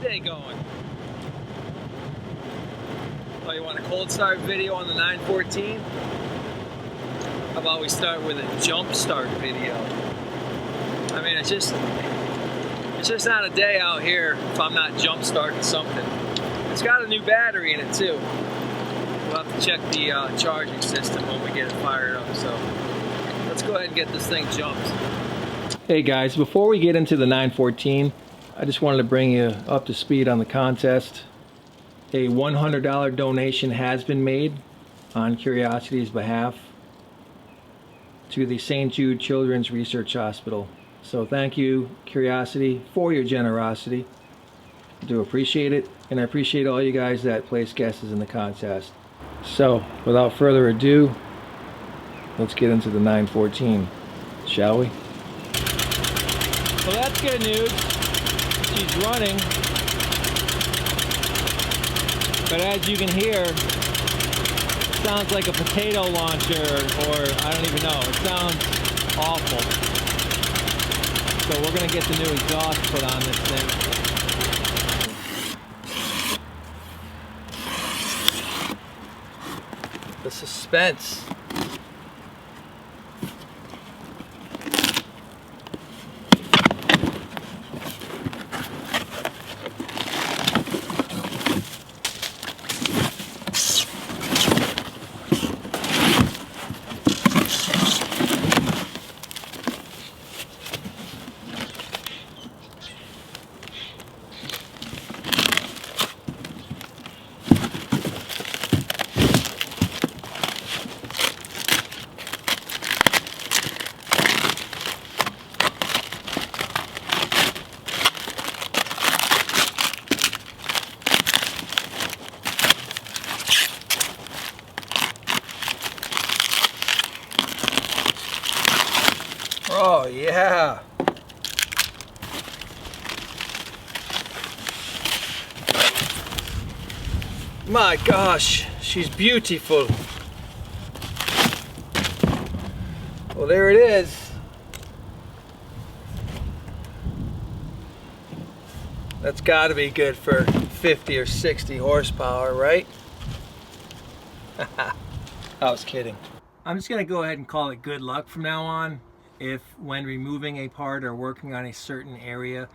day going? Oh, you want a cold start video on the 914? How about we start with a jump start video? I mean, it's just not a day out here if I'm not jump starting something. It's got a new battery in it too. We'll have to check the charging system when we get it fired up. So let's go ahead and get this thing jumped. Hey guys, before we get into the 914, I just wanted to bring you up to speed on the contest. A $100 donation has been made on Curiosity's behalf to the St. Jude Children's Research Hospital. So thank you, Curiosity, for your generosity. I do appreciate it, and I appreciate all you guys that place guesses in the contest. So, without further ado, let's get into the 914, shall we? So that's good news. She's running. But as you can hear, it sounds like a potato launcher, or I don't even know. It sounds awful. So we're going to get the new exhaust put on this thing. The suspense. Oh yeah. My gosh, she's beautiful. Well, there it is. That's got to be good for 50 or 60 horsepower, right? I was kidding. I'm just gonna go ahead and call it good luck from now on. If when removing a part or working on a certain area,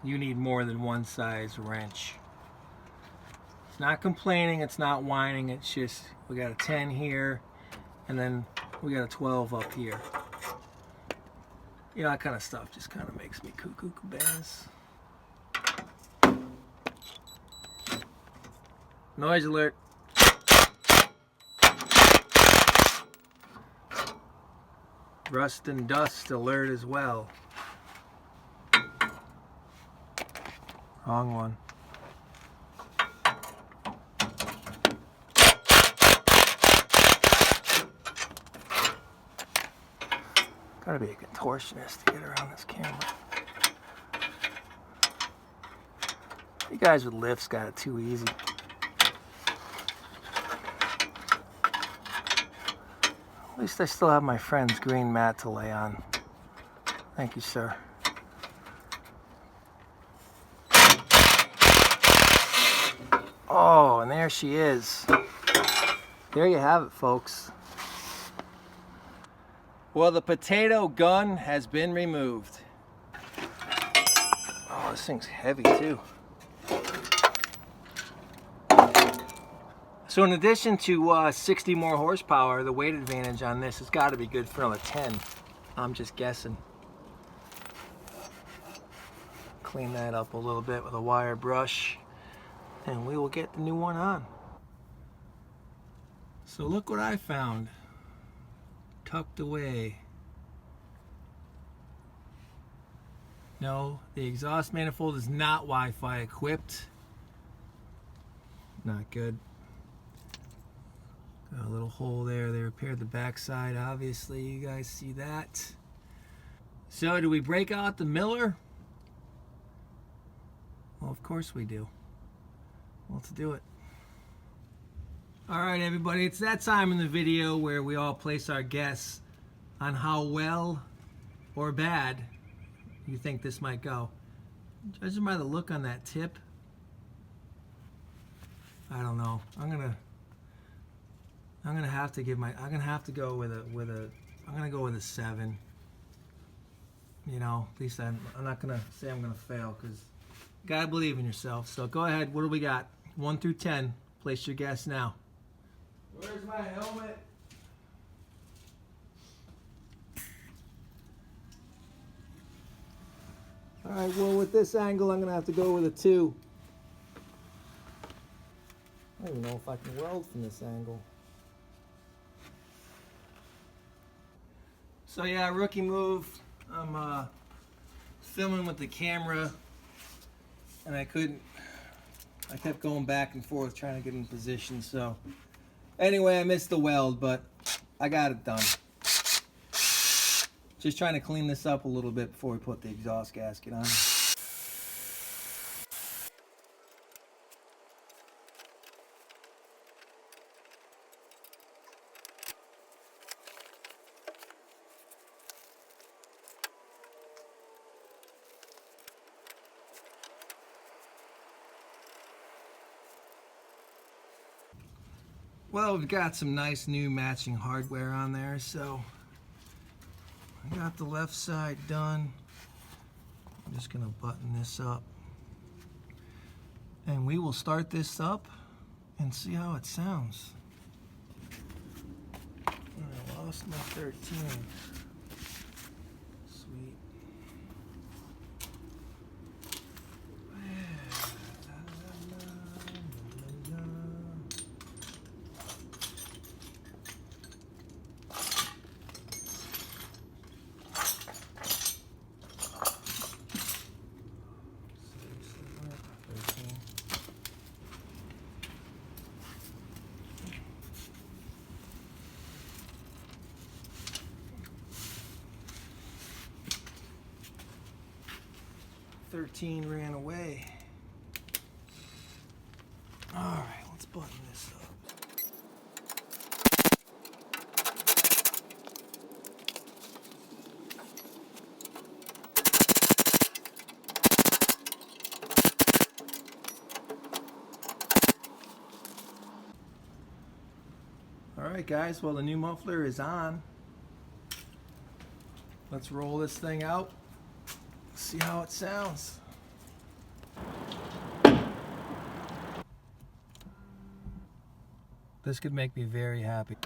you need more than one size wrench. It's not complaining, it's not whining, it's just we got a 10 here and then we got a 12 up here. You know, that kind of stuff just kind of makes me cuckoo cabanas. Noise alert. Rust and dust alert as well. Wrong one. Gotta be a contortionist to get around this camera. You guys with lifts got it too easy. At least I still have my friend's green mat to lay on. Thank you, sir. Oh, and there she is. There you have it, folks. Well, the potato gun has been removed. Oh, this thing's heavy too. So in addition to 60 more horsepower, the weight advantage on this has got to be good for another 10. I'm just guessing. Clean that up a little bit with a wire brush, and we will get the new one on. So look what I found, tucked away. No, the exhaust manifold is not Wi-Fi equipped. Not good. Got a little hole there. They repaired the backside, obviously. You guys see that. So do we break out the Miller? Well, of course we do. Let's do it. Alright everybody, it's that time in the video where we all place our guess on how well or bad you think this might go. Judging by the look on that tip, I don't know. I'm gonna have to give my. I'm gonna have to go with a. I'm gonna go with a 7. You know, at least I'm not gonna say I'm gonna fail, because you gotta believe in yourself. So go ahead. What do we got? 1 through 10. Place your guess now. Where's my helmet? All right. Well, with this angle, I'm gonna have to go with a 2. I don't even know if I can weld from this angle. So yeah, rookie move. I'm filming with the camera, and I kept going back and forth trying to get in position. So anyway, I missed the weld, but I got it done. Just trying to clean this up a little bit before we put the exhaust gasket on. Well, we've got some nice new matching hardware on there, so I got the left side done. I'm just gonna button this up, and we will start this up and see how it sounds. I lost my 13. Sweet. 13 ran away. All right, let's button this up. All right, guys, well, the new muffler is on. Let's roll this thing out. See how it sounds. This could make me very happy.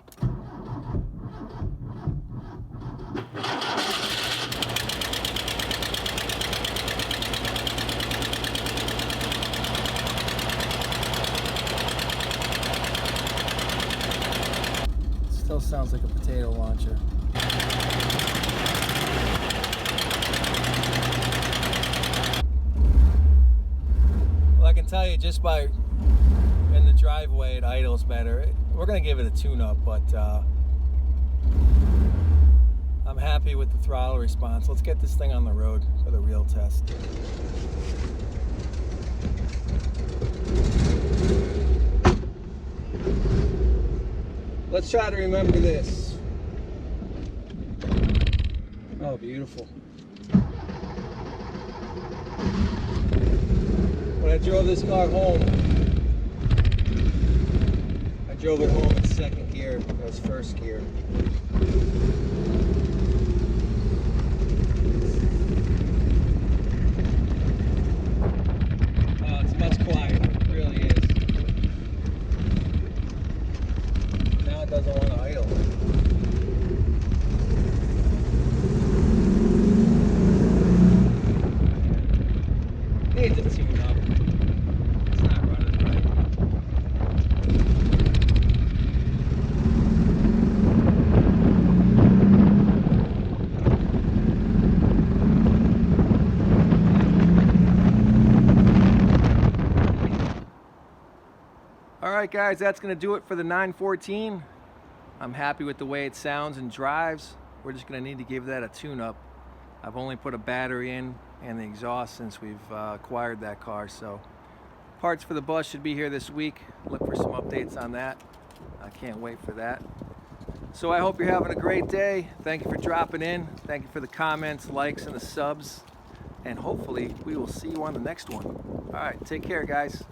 Still sounds like a potato launcher. I can tell you just by in the driveway it idles better. We're gonna give it a tune-up, but I'm happy with the throttle response. Let's get this thing on the road for the real test. Let's try to remember this. Oh, beautiful. When I drove this car home, I drove it home in second gear. That was first gear. Oh, it's much quieter. It really is. Now it doesn't want to idle. Needs a tune up. It's not running right. All right, guys, that's going to do it for the 914. I'm happy with the way it sounds and drives. We're just going to need to give that a tune-up. I've only put a battery in and the exhaust since we've acquired that car, so parts for the bus should be here this week. Look for some updates on that. I can't wait for that. So I hope you're having a great day. Thank you for dropping in. Thank you for the comments, likes, and the subs. and hopefully we will see you on the next one. All right, take care, guys.